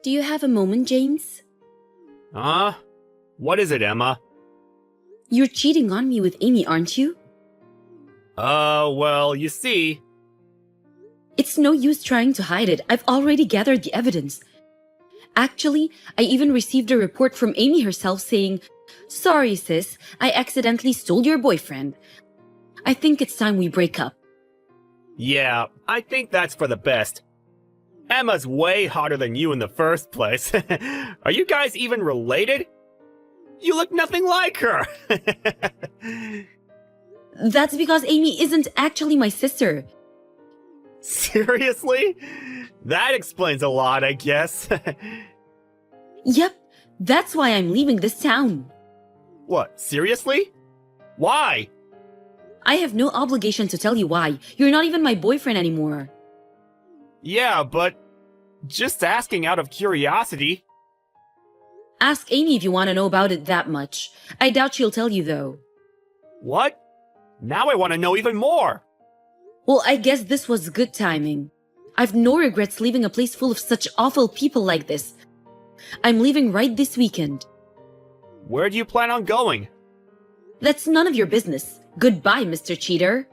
Do you have a moment, James? What is it, Emma? You're cheating on me with Amy, aren't you? Well, you see... It's no use trying to hide it. I've already gathered the evidence. Actually, I even received a report from Amy herself saying, "Sorry, sis, I accidentally stole your boyfriend. I think it's time we break up." Yeah, I think that's for the best. Emma's way hotter than you in the first place. Are you guys even related? You look nothing like her! That's because Amy isn't actually my sister. Seriously? That explains a lot, I guess. Yep, that's why I'm leaving this town. What, seriously? Why? I have no obligation to tell you why. You're not even my boyfriend anymore. Yeah, but just asking out of curiosity. Ask Amy if you want to know about it that much. I doubt she'll tell you though. What? Now I want to know even more. Well, I guess this was good timing. I've no regrets leaving a place full of such awful people like this. I'm leaving right this weekend. Where do you plan on going? That's none of your business. Goodbye, Mr. Cheater.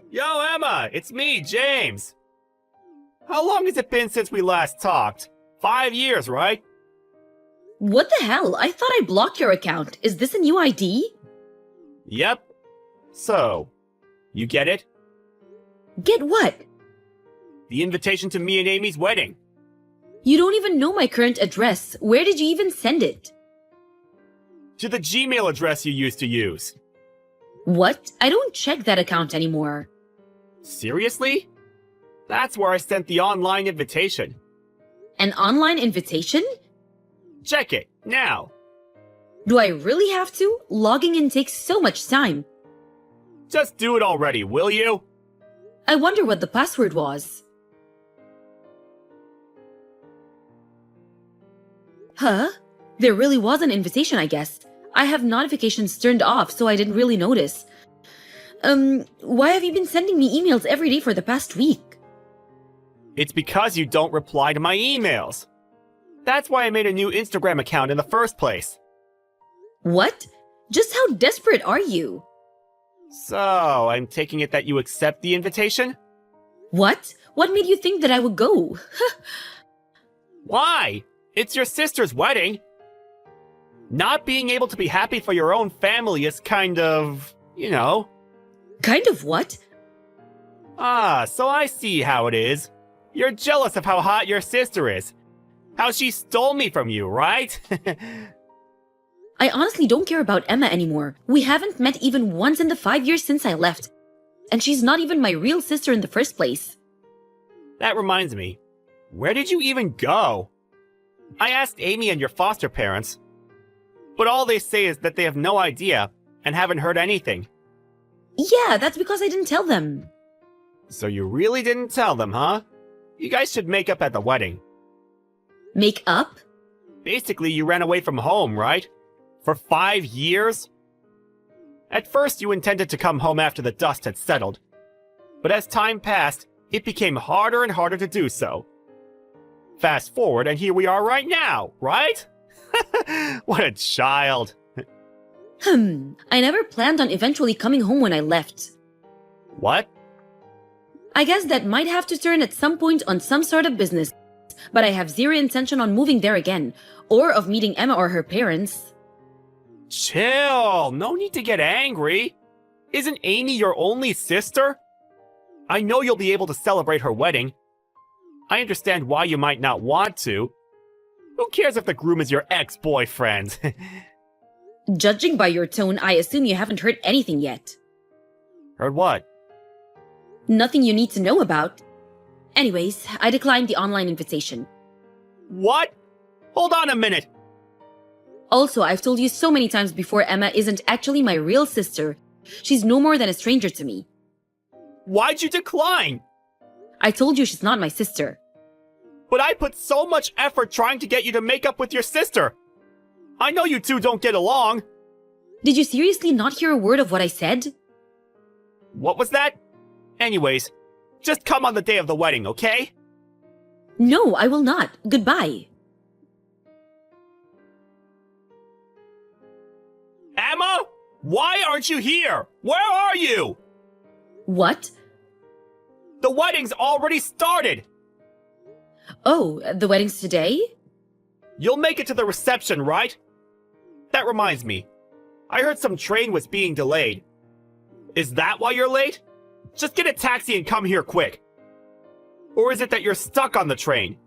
Yo, Emma, it's me, James. How long has it been since we last talked? 5 years, right? What the hell? I thought I blocked your account. Is this a new ID? Yep. So, you get it? Get what? The invitation to me and Amy's wedding. You don't even know my current address. Where did you even send it? To the Gmail address you used to use. What? I don't check that account anymore. Seriously? That's where I sent the online invitation. An online invitation? Check it, now. Do I really have to? Logging in takes so much time. Just do it already, will you? I wonder what the password was. Huh? There really was an invitation, I guess. I have notifications turned off, so I didn't really notice. Why have you been sending me emails every day for the past week? It's because you don't reply to my emails. That's why I made a new Instagram account in the first place. What? Just how desperate are you? So, I'm taking it that you accept the invitation? What? What made you think that I would go? Why? It's your sister's wedding. Not being able to be happy for your own family is kind of, you know. Kind of what? So I see how it is. You're jealous of how hot your sister is. How she stole me from you, right? I honestly don't care about Emma anymore. We haven't met even once in the 5 years since I left. And she's not even my real sister in the first place. That reminds me. Where did you even go? I asked Amy and your foster parents. But all they say is that they have no idea and haven't heard anything. Yeah, that's because I didn't tell them. So you really didn't tell them, huh? You guys should make up at the wedding. Make up? Basically, you ran away from home, right? For 5 years? At first, you intended to come home after the dust had settled. But as time passed, it became harder and harder to do so. Fast forward, and here we are right now, right? What a child. I never planned on eventually coming home when I left. What? I guess that might have to turn at some point on some sort of business, but I have zero intention on moving there again, or of meeting Emma or her parents. Chill, no need to get angry. Isn't Amy your only sister? I know you'll be able to celebrate her wedding. I understand why you might not want to. Who cares if the groom is your ex-boyfriend? Judging by your tone, I assume you haven't heard anything yet. Heard what? Nothing you need to know about. Anyways, I declined the online invitation. What? Hold on a minute. Also, I've told you so many times before Emma isn't actually my real sister. She's no more than a stranger to me. Why'd you decline? I told you she's not my sister. But I put so much effort trying to get you to make up with your sister. I know you two don't get along. Did you seriously not hear a word of what I said? What was that? Anyways, Just come on the day of the wedding, okay? No, I will not. Goodbye. Emma? Why aren't you here? Where are you? What? The wedding's already started! Oh, the wedding's today? You'll make it to the reception, right? That reminds me. I heard some train was being delayed. Is that why you're late? Just get a taxi and come here quick. Or is it that you're stuck on the train?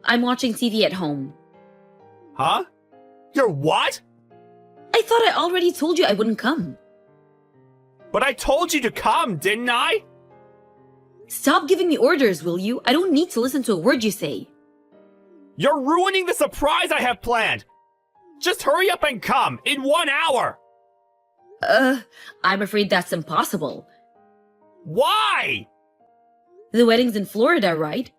I'm watching TV at home. Huh? You're what? I thought I already told you I wouldn't come. But I told you to come, didn't I? Stop giving me orders, will you? I don't need to listen to a word you say. You're ruining the surprise I have planned! Just hurry up and come, in 1 hour! I'm afraid that's impossible. Why? The wedding's in Florida, right?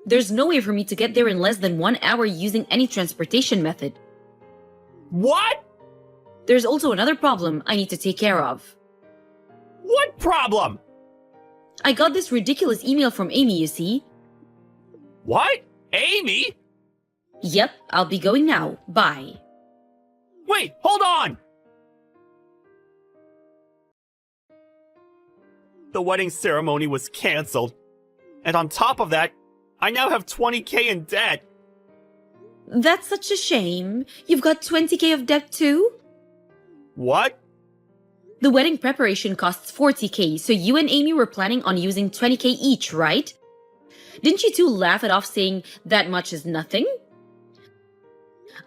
There's no way for me to get there in less than 1 hour using any transportation method. What? There's also another problem I need to take care of. What problem? I got this ridiculous email from Amy, you see. What? Amy? Yep, I'll be going now. Bye. Wait, hold on! The wedding ceremony was cancelled. And on top of that, I now have 20K in debt. That's such a shame. You've got 20K of debt too? What? The wedding preparation costs 40K, so you and Amy were planning on using 20K each, right? Didn't you two laugh it off saying that much is nothing?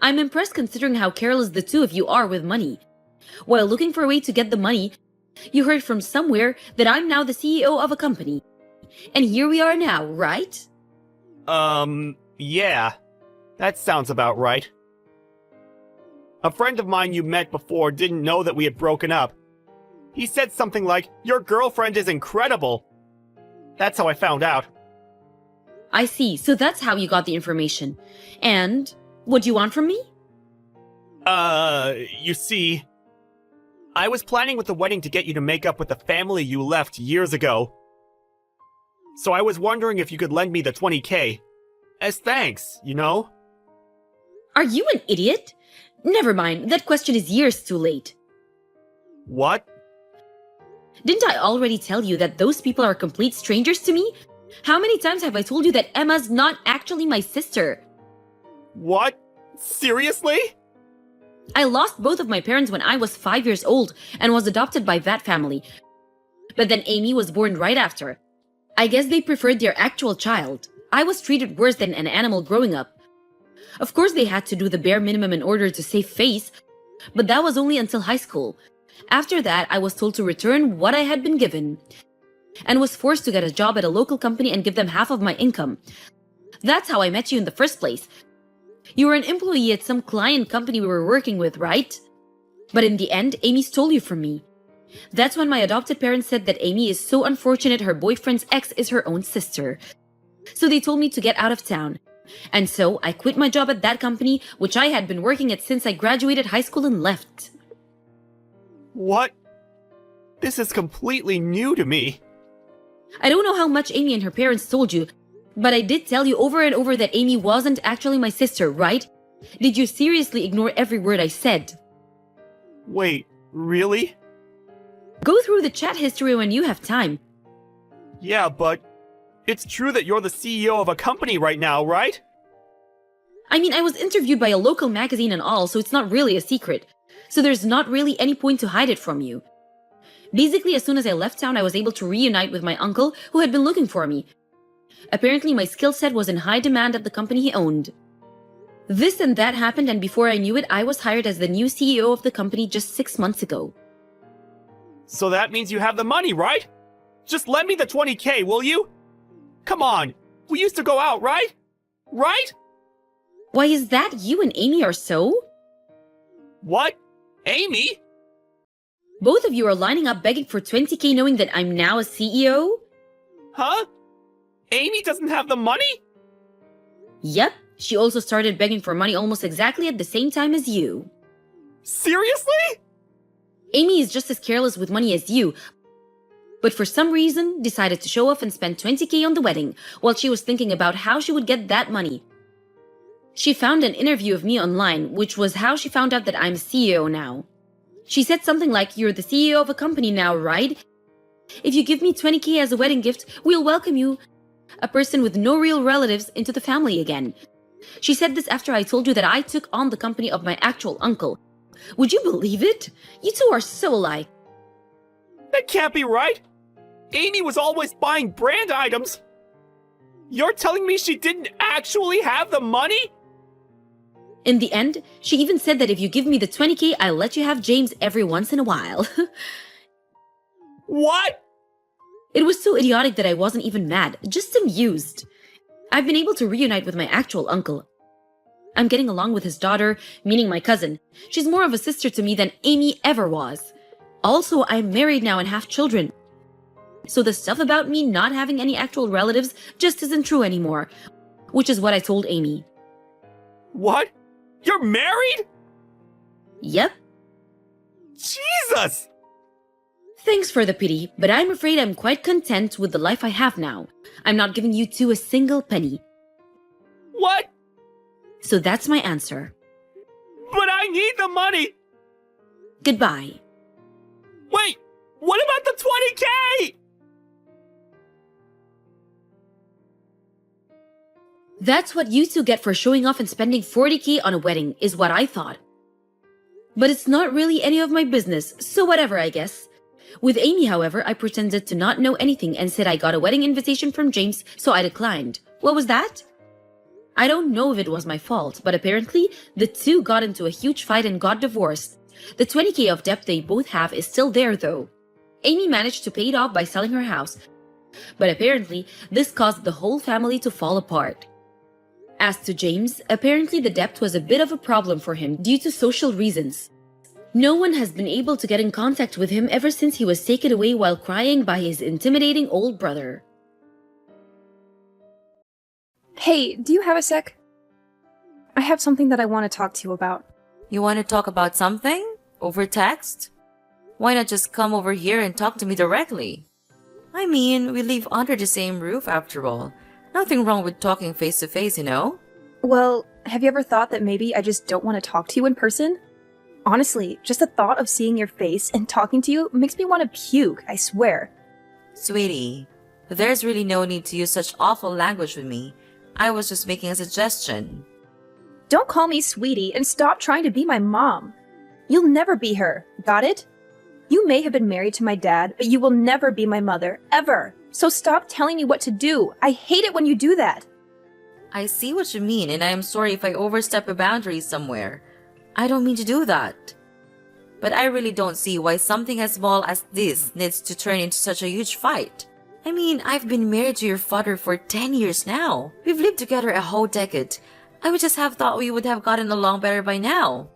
I'm impressed considering how careless the two of you are with money. While looking for a way to get the money, you heard from somewhere that I'm now the CEO of a company. And here we are now, right? Yeah. That sounds about right. A friend of mine you met before didn't know that we had broken up. He said something like, "Your girlfriend is incredible." That's how I found out. I see, so that's how you got the information. And what do you want from me? You see, I was planning with the wedding to get you to make up with the family you left years ago. So I was wondering if you could lend me the 20K. As thanks, you know? Are you an idiot? Never mind, that question is years too late. What? Didn't I already tell you that those people are complete strangers to me? How many times have I told you that Emma's not actually my sister? What? Seriously? I lost both of my parents when I was 5 years old and was adopted by that family. But then Amy was born right after. I guess they preferred their actual child. I was treated worse than an animal growing up. Of course they had to do the bare minimum in order to save face, but that was only until high school. After that, I was told to return what I had been given, and was forced to get a job at a local company and give them half of my income. That's how I met you in the first place. You were an employee at some client company we were working with, right? But in the end, Amy stole you from me. That's when my adopted parents said that Amy is so unfortunate her boyfriend's ex is her own sister. So they told me to get out of town. And so I quit my job at that company, which I had been working at since I graduated high school and left. What? This is completely new to me. I don't know how much Amy and her parents told you, but I did tell you over and over that Amy wasn't actually my sister, right? Did you seriously ignore every word I said? Wait, really? Go through the chat history when you have time. Yeah, but it's true that you're the CEO of a company right now, right? I mean, I was interviewed by a local magazine and all, so it's not really a secret. So there's not really any point to hide it from you. Basically, as soon as I left town, I was able to reunite with my uncle, who had been looking for me. Apparently, my skill set was in high demand at the company he owned. This and that happened, and before I knew it, I was hired as the new CEO of the company just 6 months ago. So that means you have the money, right? Just lend me the 20K, will you? Come on, we used to go out, right? Right? Why is that you and Amy are so? What? Amy? Both of you are lining up begging for 20K knowing that I'm now a CEO? Huh? Amy doesn't have the money? Yep, she also started begging for money almost exactly at the same time as you. Seriously? Amy is just as careless with money as you, but for some reason decided to show off and spend 20K on the wedding while she was thinking about how she would get that money. She found an interview of me online, which was how she found out that I'm CEO now. She said something like, "You're the CEO of a company now, right? If you give me 20K as a wedding gift, we'll welcome you, a person with no real relatives, into the family again." She said this after I told you that I took on the company of my actual uncle. Would you believe it? You two are so alike. That can't be right. Amy was always buying brand items. You're telling me she didn't actually have the money? In the end, she even said that if you give me the 20K, I'll let you have James every once in a while. What? It was so idiotic that I wasn't even mad, just amused. I've been able to reunite with my actual uncle. I'm getting along with his daughter, meaning my cousin. She's more of a sister to me than Amy ever was. Also, I'm married now and have children. So the stuff about me not having any actual relatives just isn't true anymore, which is what I told Amy. What? You're married? Yep. Jesus! Thanks for the pity, but I'm afraid I'm quite content with the life I have now. I'm not giving you two a single penny. What? So that's my answer. But I need the money! Goodbye. Wait! What about the 20K? That's what you two get for showing off and spending 40K on a wedding, is what I thought. But it's not really any of my business, so whatever, I guess. With Amy, however, I pretended to not know anything and said I got a wedding invitation from James, so I declined. What was that? I don't know if it was my fault, but apparently the two got into a huge fight and got divorced. The 20K of debt they both have is still there though. Amy managed to pay it off by selling her house, but apparently this caused the whole family to fall apart. As to James, apparently the debt was a bit of a problem for him due to social reasons. No one has been able to get in contact with him ever since he was taken away while crying by his intimidating old brother. Hey, do you have a sec? I have something that I want to talk to you about. You want to talk about something? Over text? Why not just come over here and talk to me directly? I mean, we live under the same roof after all. Nothing wrong with talking face to face, you know? Well, have you ever thought that maybe I just don't want to talk to you in person? Honestly, just the thought of seeing your face and talking to you makes me want to puke, I swear. Sweetie, there's really no need to use such awful language with me. I was just making a suggestion. Don't call me sweetie and stop trying to be my mom. You'll never be her, got it? You may have been married to my dad, but you will never be my mother, ever. So stop telling me what to do. I hate it when you do that. I see what you mean, and I am sorry if I overstep a boundary somewhere. I don't mean to do that. But I really don't see why something as small as this needs to turn into such a huge fight. I mean, I've been married to your father for 10 years now. We've lived together a whole decade. I would just have thought we would have gotten along better by now.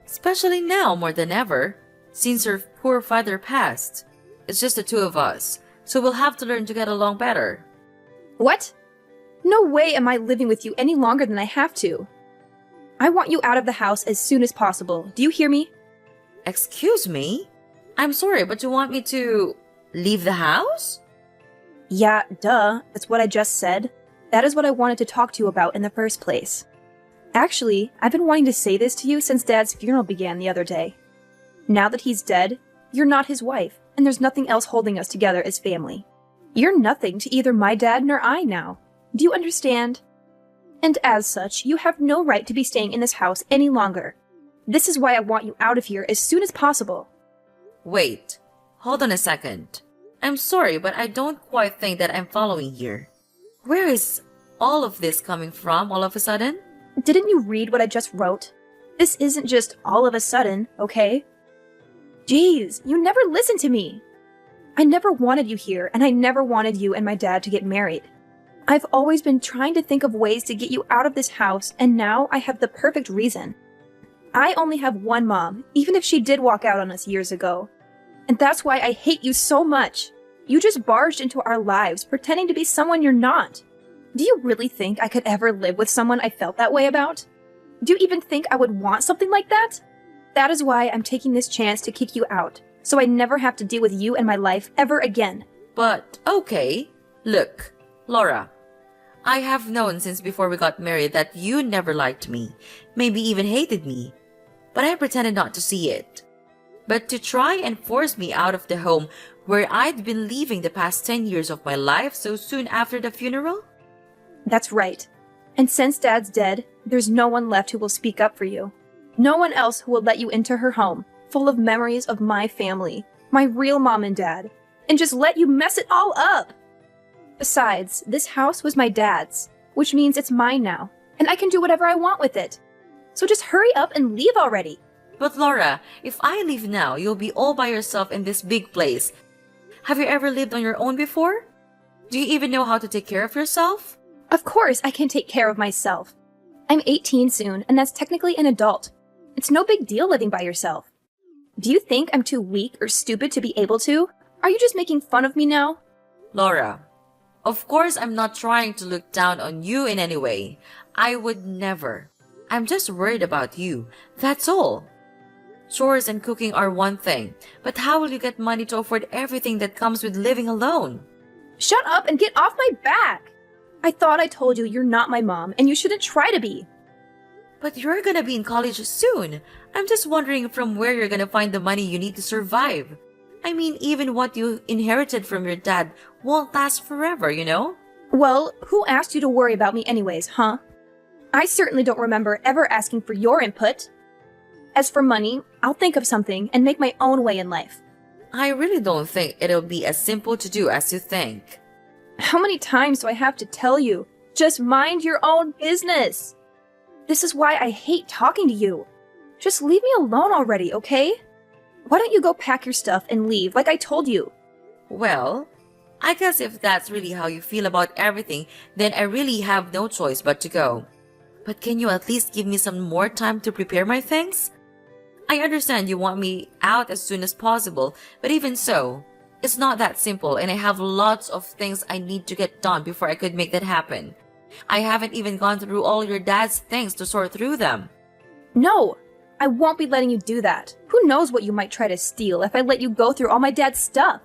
Especially now more than ever, since your poor father passed. It's just the two of us, so we'll have to learn to get along better. What? No way am I living with you any longer than I have to. I want you out of the house as soon as possible. Do you hear me? Excuse me? I'm sorry, but you want me to leave the house? Yeah, duh. That's what I just said. That is what I wanted to talk to you about in the first place. Actually, I've been wanting to say this to you since Dad's funeral began the other day. Now that he's dead, you're not his wife, and there's nothing else holding us together as family. You're nothing to either my dad nor I now. Do you understand? And as such, you have no right to be staying in this house any longer. This is why I want you out of here as soon as possible. Wait, hold on a second. I'm sorry, but I don't quite think that I'm following here. Where is all of this coming from all of a sudden? Didn't you read what I just wrote? This isn't just all of a sudden, okay? Jeez, you never listen to me. I never wanted you here, and I never wanted you and my dad to get married. I've always been trying to think of ways to get you out of this house, and now I have the perfect reason. I only have one mom, even if she did walk out on us years ago. And that's why I hate you so much. You just barged into our lives, pretending to be someone you're not. Do you really think I could ever live with someone I felt that way about? Do you even think I would want something like that? That is why I'm taking this chance to kick you out. so I never have to deal with you in my life ever again. But, okay. Look, Laura, I have known since before we got married that you never liked me, maybe even hated me. But I pretended not to see it. But to try and force me out of the home where I'd been living the past 10 years of my life so soon after the funeral? That's right. And since Dad's dead, there's no one left who will speak up for you. No one else who will let you into her home, full of memories of my family, my real mom and dad, and just let you mess it all up. Besides, this house was my dad's, which means it's mine now, and I can do whatever I want with it. So just hurry up and leave already. But Laura, if I leave now, you'll be all by yourself in this big place. Have you ever lived on your own before? Do you even know how to take care of yourself? Of course I can take care of myself. I'm 18 soon, and that's technically an adult. It's no big deal living by yourself. Do you think I'm too weak or stupid to be able to? Are you just making fun of me now? Laura, of course I'm not trying to look down on you in any way. I would never. I'm just worried about you. That's all. Chores and cooking are one thing, but how will you get money to afford everything that comes with living alone? Shut up and get off my back! I thought I told you you're not my mom, and you shouldn't try to be. But you're gonna be in college soon. I'm just wondering from where you're gonna find the money you need to survive. I mean, even what you inherited from your dad won't last forever, you know? Well, who asked you to worry about me anyways, huh? I certainly don't remember ever asking for your input. As for money, I'll think of something and make my own way in life. I really don't think it'll be as simple to do as you think. How many times do I have to tell you? Just mind your own business! This is why I hate talking to you. Just leave me alone already, okay? Why don't you go pack your stuff and leave like I told you? Well, I guess if that's really how you feel about everything, then I really have no choice but to go. But can you at least give me some more time to prepare my things? I understand you want me out as soon as possible, but even so, it's not that simple and I have lots of things I need to get done before I could make that happen. I haven't even gone through all your dad's things to sort through them. No, I won't be letting you do that. Who knows what you might try to steal if I let you go through all my dad's stuff?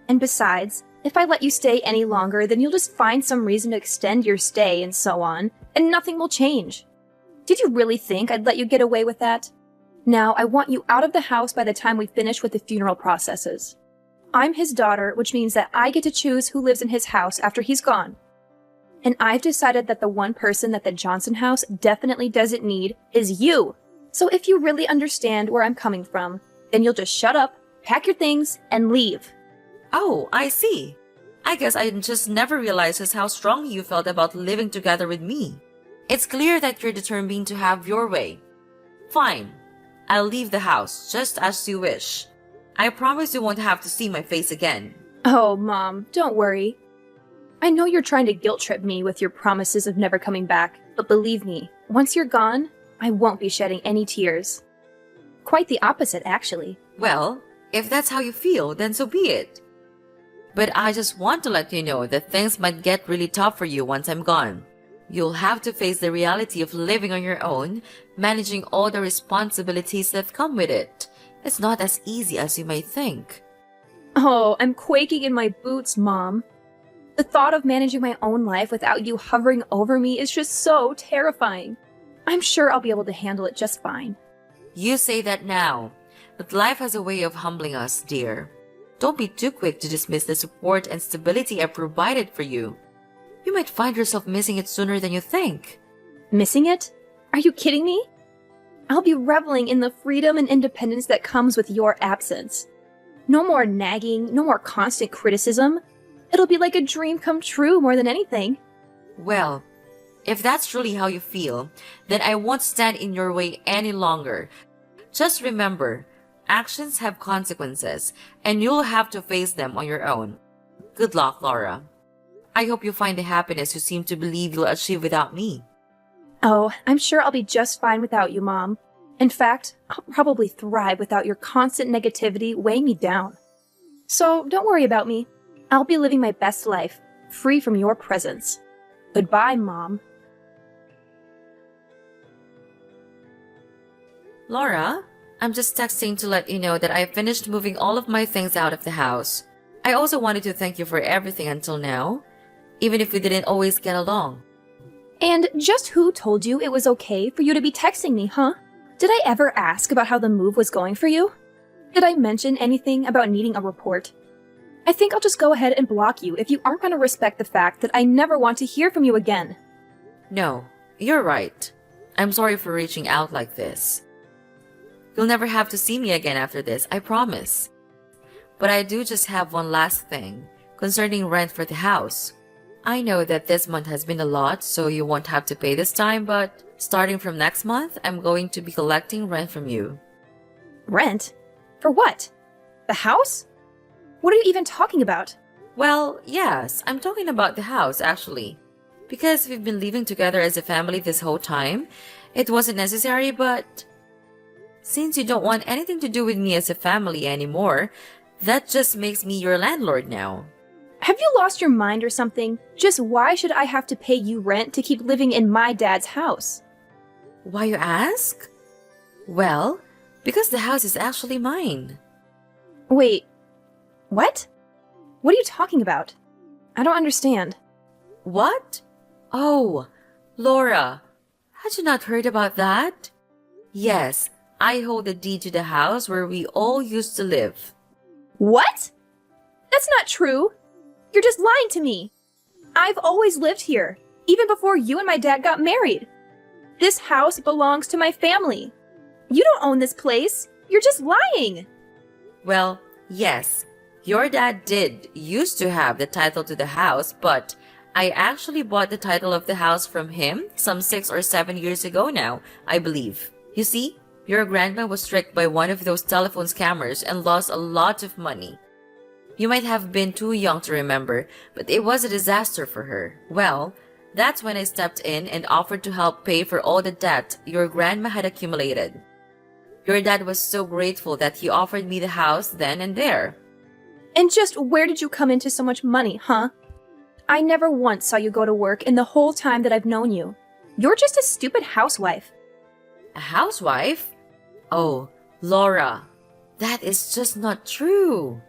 And besides, if I let you stay any longer, then you'll just find some reason to extend your stay and so on, and nothing will change. Did you really think I'd let you get away with that? Now, I want you out of the house by the time we finish with the funeral processes. I'm his daughter, which means that I get to choose who lives in his house after he's gone. And I've decided that the one person that the Johnson house definitely doesn't need is you. So if you really understand where I'm coming from, then you'll just shut up, pack your things, and leave. Oh, I see. I guess I just never realized just how strongly you felt about living together with me. It's clear that you're determined to have your way. Fine. I'll leave the house, just as you wish. I promise you won't have to see my face again. Oh, Mom, don't worry. I know you're trying to guilt trip me with your promises of never coming back, but believe me, once you're gone, I won't be shedding any tears. Quite the opposite, actually. Well, if that's how you feel, then so be it. But I just want to let you know that things might get really tough for you once I'm gone. You'll have to face the reality of living on your own, managing all the responsibilities that come with it. It's not as easy as you might think. Oh, I'm quaking in my boots, Mom. The thought of managing my own life without you hovering over me is just so terrifying. I'm sure I'll be able to handle it just fine. You say that now, but life has a way of humbling us, dear. Don't be too quick to dismiss the support and stability I've provided for you. You might find yourself missing it sooner than you think. Missing it? Are you kidding me? I'll be reveling in the freedom and independence that comes with your absence. No more nagging, no more constant criticism. It'll be like a dream come true more than anything. Well, if that's truly how you feel, then I won't stand in your way any longer. Just remember, actions have consequences, and you'll have to face them on your own. Good luck, Laura. I hope you find the happiness you seem to believe you'll achieve without me. Oh, I'm sure I'll be just fine without you, Mom. In fact, I'll probably thrive without your constant negativity weighing me down. So don't worry about me. I'll be living my best life, free from your presence. Goodbye, Mom. Laura, I'm just texting to let you know that I finished moving all of my things out of the house. I also wanted to thank you for everything until now, even if we didn't always get along. And just who told you it was okay for you to be texting me, huh? Did I ever ask about how the move was going for you? Did I mention anything about needing a report? I think I'll just go ahead and block you if you aren't going to respect the fact that I never want to hear from you again. No, you're right. I'm sorry for reaching out like this. You'll never have to see me again after this, I promise. But I do just have one last thing concerning rent for the house. I know that this month has been a lot, so you won't have to pay this time, but starting from next month, I'm going to be collecting rent from you. Rent? For what? The house? What are you even talking about? Well, yes, I'm talking about the house, actually. Because we've been living together as a family this whole time, it wasn't necessary, but since you don't want anything to do with me as a family anymore, that just makes me your landlord now. Have you lost your mind or something? Just why should I have to pay you rent to keep living in my dad's house? Why you ask? Well, because the house is actually mine. Wait, what? What are you talking about? I don't understand. What? Oh, Laura, had you not heard about that? Yes, I hold the deed to the house where we all used to live. What? That's not true. You're just lying to me. I've always lived here, even before you and my dad got married. This house belongs to my family. You don't own this place. You're just lying. Well, yes, your dad used to have the title to the house, but I actually bought the title of the house from him some 6 or 7 years ago now, I believe. You see, your grandma was tricked by one of those telephone scammers and lost a lot of money. You might have been too young to remember, but it was a disaster for her. Well, that's when I stepped in and offered to help pay for all the debt your grandma had accumulated. Your dad was so grateful that he offered me the house then and there. And just where did you come into so much money, huh? I never once saw you go to work in the whole time that I've known you. You're just a stupid housewife. A housewife? Oh, Laura, that is just not true.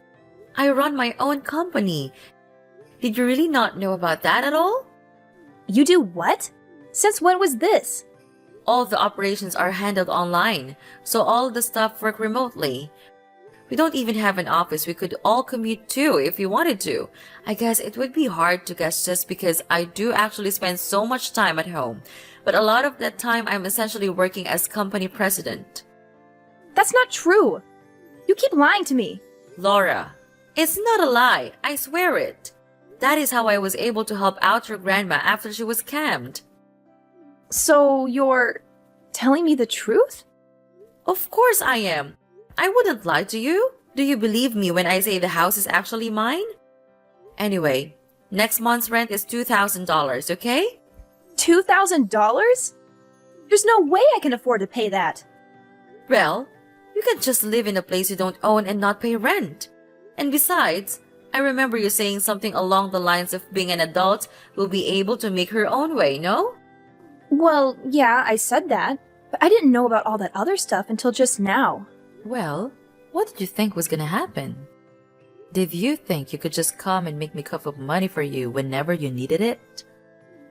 I run my own company. Did you really not know about that at all? You do what? Since when was this? All the operations are handled online, so all the staff work remotely. We don't even have an office we could all commute to if we wanted to. I guess it would be hard to guess just because I do actually spend so much time at home, but a lot of that time I'm essentially working as company president. That's not true. You keep lying to me. Laura, it's not a lie, I swear it. That is how I was able to help out your grandma after she was scammed. So you're telling me the truth? Of course I am. I wouldn't lie to you. Do you believe me when I say the house is actually mine? Anyway, next month's rent is $2,000, okay? $2,000? There's no way I can afford to pay that. Well, you can just live in a place you don't own and not pay rent. And besides, I remember you saying something along the lines of being an adult will be able to make her own way, no? Well, yeah, I said that, but I didn't know about all that other stuff until just now. Well, what did you think was gonna happen? Did you think you could just come and make me cup of money for you whenever you needed it?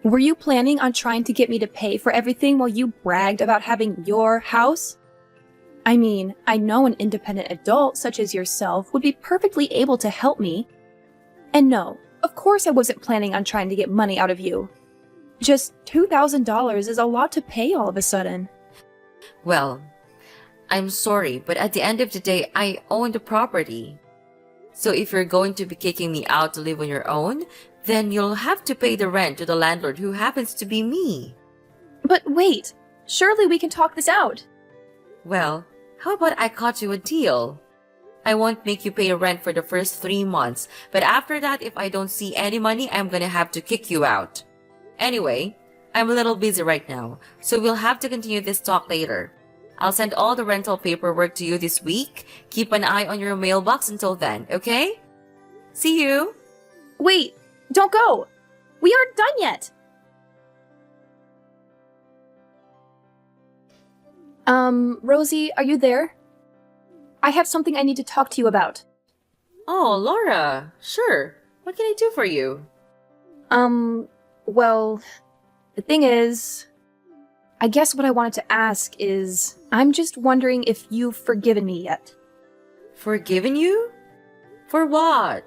Were you planning on trying to get me to pay for everything while you bragged about having your house? I mean, I know an independent adult such as yourself would be perfectly able to help me. And no, of course I wasn't planning on trying to get money out of you. Just $2,000 is a lot to pay all of a sudden. Well, I'm sorry, but at the end of the day, I own the property. So if you're going to be kicking me out to live on your own, then you'll have to pay the rent to the landlord who happens to be me. But wait, surely we can talk this out. Well, how about I cut you a deal? I won't make you pay rent for the first 3 months, but after that, if I don't see any money, I'm gonna have to kick you out. Anyway, I'm a little busy right now, so we'll have to continue this talk later. I'll send all the rental paperwork to you this week. Keep an eye on your mailbox until then, okay? See you! Wait, don't go! We aren't done yet! Rosie, are you there? I have something I need to talk to you about. Oh, Laura. Sure. What can I do for you? Well, the thing is, I guess what I wanted to ask is, I'm just wondering if you've forgiven me yet. Forgiven you? For what?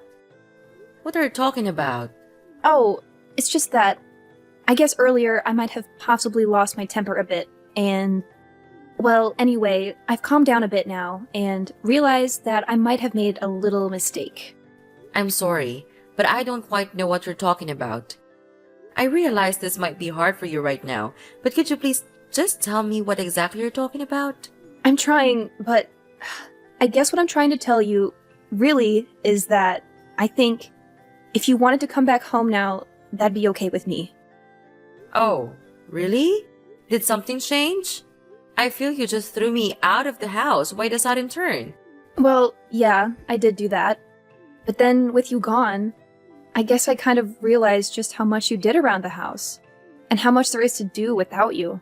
What are you talking about? Oh, it's just that, I guess earlier I might have possibly lost my temper a bit, and, well, anyway, I've calmed down a bit now, and realized that I might have made a little mistake. I'm sorry, but I don't quite know what you're talking about. I realize this might be hard for you right now, but could you please just tell me what exactly you're talking about? I'm trying, but I guess what I'm trying to tell you, really, is that I think if you wanted to come back home now, that'd be okay with me. Oh, really? Did something change? I feel you just threw me out of the house. Why the sudden turn? Well, yeah, I did do that. But then, with you gone, I guess I kind of realized just how much you did around the house, and how much there is to do without you.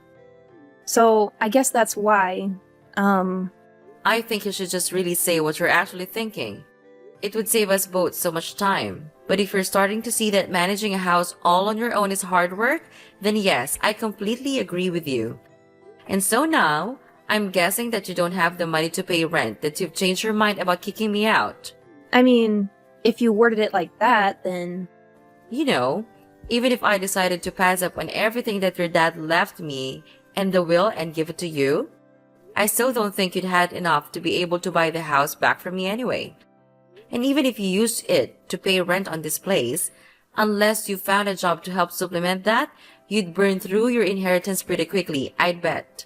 So, I guess that's why, I think you should just really say what you're actually thinking. It would save us both so much time. But if you're starting to see that managing a house all on your own is hard work, then yes, I completely agree with you. And so now, I'm guessing that you don't have the money to pay rent, that you've changed your mind about kicking me out. I mean, if you worded it like that, then... You know, even if I decided to pass up on everything that your dad left me and the will and give it to you, I still don't think you'd had enough to be able to buy the house back from me anyway. And even if you used it to pay rent on this place, unless you found a job to help supplement that, you'd burn through your inheritance pretty quickly, I'd bet.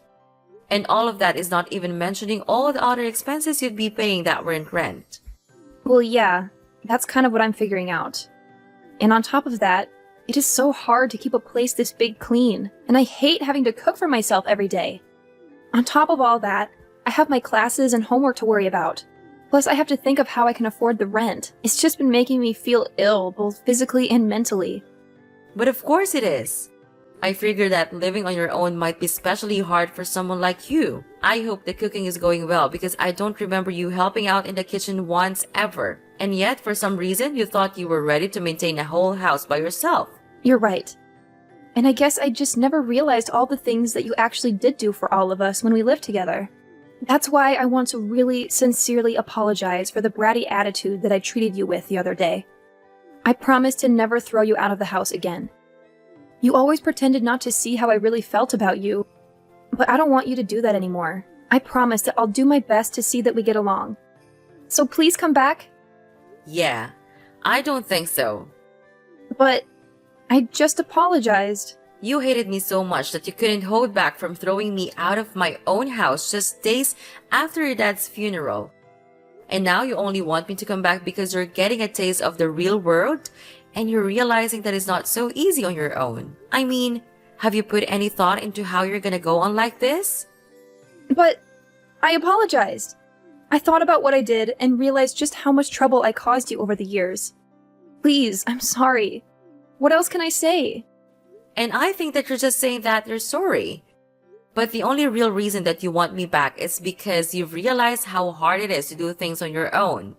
And all of that is not even mentioning all the other expenses you'd be paying that weren't rent. Well, yeah, that's kind of what I'm figuring out. And on top of that, it is so hard to keep a place this big clean, and I hate having to cook for myself every day. On top of all that, I have my classes and homework to worry about. Plus, I have to think of how I can afford the rent. It's just been making me feel ill, both physically and mentally. But of course it is. I figure that living on your own might be especially hard for someone like you. I hope the cooking is going well because I don't remember you helping out in the kitchen once ever. And yet, for some reason, you thought you were ready to maintain a whole house by yourself. You're right. And I guess I just never realized all the things that you actually did do for all of us when we lived together. That's why I want to really sincerely apologize for the bratty attitude that I treated you with the other day. I promise to never throw you out of the house again. You always pretended not to see how I really felt about you, but I don't want you to do that anymore. I promise that I'll do my best to see that we get along. So please come back. Yeah, I don't think so. But I just apologized. You hated me so much that you couldn't hold back from throwing me out of my own house just days after your dad's funeral. And now you only want me to come back because you're getting a taste of the real world and you're realizing that it's not so easy on your own. I mean, have you put any thought into how you're gonna go on like this? But I apologized. I thought about what I did and realized just how much trouble I caused you over the years. Please, I'm sorry. What else can I say? And I think that you're just saying that you're sorry. But the only real reason that you want me back is because you've realized how hard it is to do things on your own.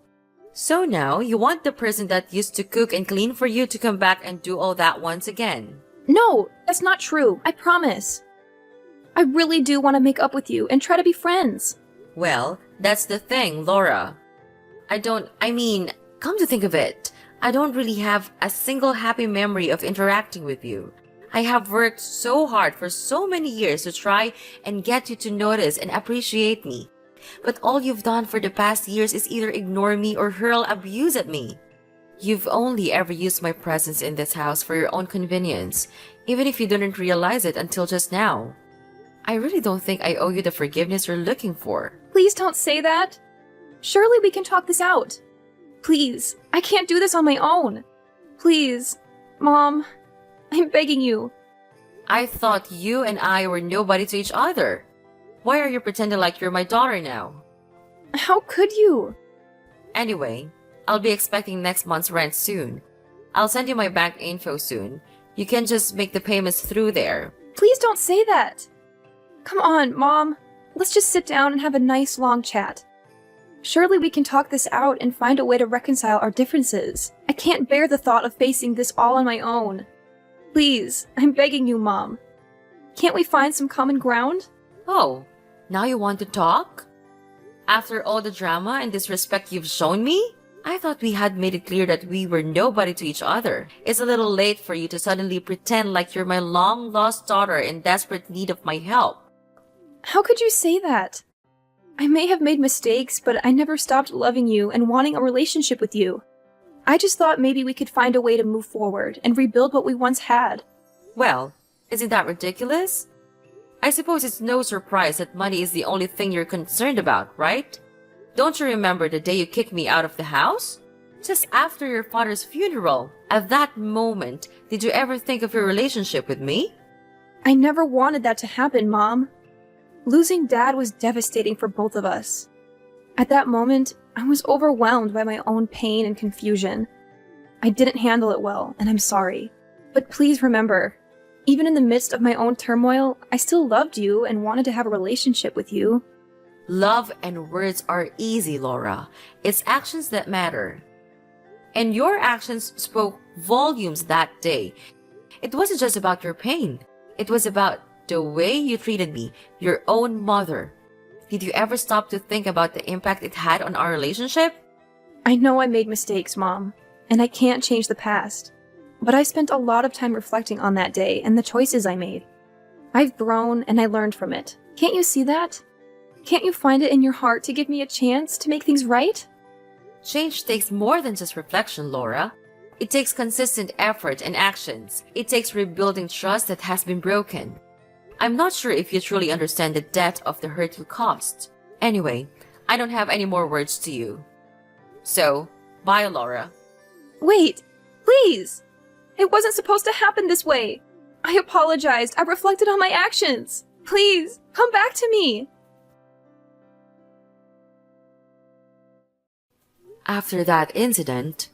So now you want the person that used to cook and clean for you to come back and do all that once again. No, that's not true. I promise. I really do want to make up with you and try to be friends. Well, that's the thing, Laura. Come to think of it, I don't really have a single happy memory of interacting with you. I have worked so hard for so many years to try and get you to notice and appreciate me. But all you've done for the past years is either ignore me or hurl abuse at me. You've only ever used my presence in this house for your own convenience, even if you didn't realize it until just now. I really don't think I owe you the forgiveness you're looking for. Please don't say that. Surely we can talk this out. Please, I can't do this on my own. Please, Mom, I'm begging you. I thought you and I were nobody to each other. Why are you pretending like you're my daughter now? How could you? Anyway, I'll be expecting next month's rent soon. I'll send you my bank info soon. You can just make the payments through there. Please don't say that. Come on, Mom. Let's just sit down and have a nice long chat. Surely we can talk this out and find a way to reconcile our differences. I can't bear the thought of facing this all on my own. Please, I'm begging you, Mom. Can't we find some common ground? Oh, now you want to talk? After all the drama and disrespect you've shown me? I thought we had made it clear that we were nobody to each other. It's a little late for you to suddenly pretend like you're my long-lost daughter in desperate need of my help. How could you say that? I may have made mistakes, but I never stopped loving you and wanting a relationship with you. I just thought maybe we could find a way to move forward and rebuild what we once had. Well, isn't that ridiculous? I suppose it's no surprise that money is the only thing you're concerned about, right? Don't you remember the day you kicked me out of the house? Just after your father's funeral. At that moment, did you ever think of your relationship with me? I never wanted that to happen, Mom. Losing Dad was devastating for both of us. At that moment, I was overwhelmed by my own pain and confusion. I didn't handle it well, and I'm sorry. But please remember, even in the midst of my own turmoil, I still loved you and wanted to have a relationship with you. Love and words are easy, Laura. It's actions that matter. And your actions spoke volumes that day. It wasn't just about your pain. It was about the way you treated me, your own mother. Did you ever stop to think about the impact it had on our relationship? I know I made mistakes, Mom, and I can't change the past. But I spent a lot of time reflecting on that day and the choices I made. I've grown and I learned from it. Can't you see that? Can't you find it in your heart to give me a chance to make things right? Change takes more than just reflection, Laura. It takes consistent effort and actions. It takes rebuilding trust that has been broken. I'm not sure if you truly understand the depth of the hurt you caused. Anyway, I don't have any more words to you. So, bye, Laura. Wait, please! It wasn't supposed to happen this way. I apologized. I reflected on my actions. Please, come back to me. After that incident,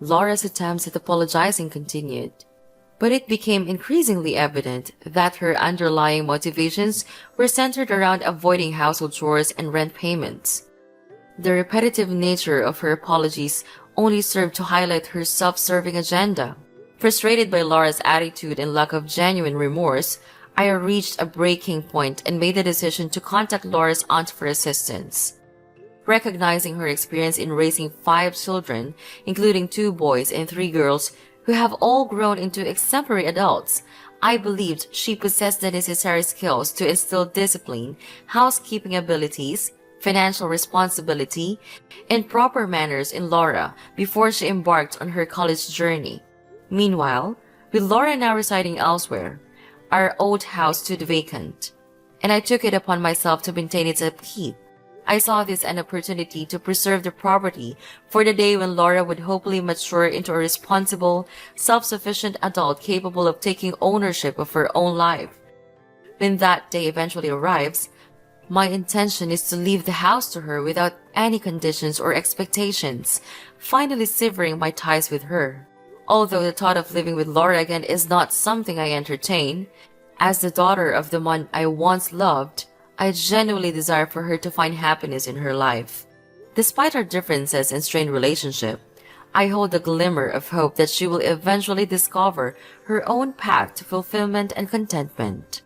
Laura's attempts at apologizing continued, but it became increasingly evident that her underlying motivations were centered around avoiding household chores and rent payments. The repetitive nature of her apologies only served to highlight her self-serving agenda. Frustrated by Laura's attitude and lack of genuine remorse, I reached a breaking point and made the decision to contact Laura's aunt for assistance. Recognizing her experience in raising 5 children, including 2 boys and 3 girls, who have all grown into exemplary adults, I believed she possessed the necessary skills to instill discipline, housekeeping abilities, financial responsibility, and proper manners in Laura before she embarked on her college journey. Meanwhile, with Laura now residing elsewhere, our old house stood vacant, and I took it upon myself to maintain its upkeep. I saw this an opportunity to preserve the property for the day when Laura would hopefully mature into a responsible, self-sufficient adult capable of taking ownership of her own life. When that day eventually arrives, my intention is to leave the house to her without any conditions or expectations, finally severing my ties with her. Although the thought of living with Laura again is not something I entertain, as the daughter of the man I once loved, I genuinely desire for her to find happiness in her life. Despite our differences and strained relationship, I hold a glimmer of hope that she will eventually discover her own path to fulfillment and contentment.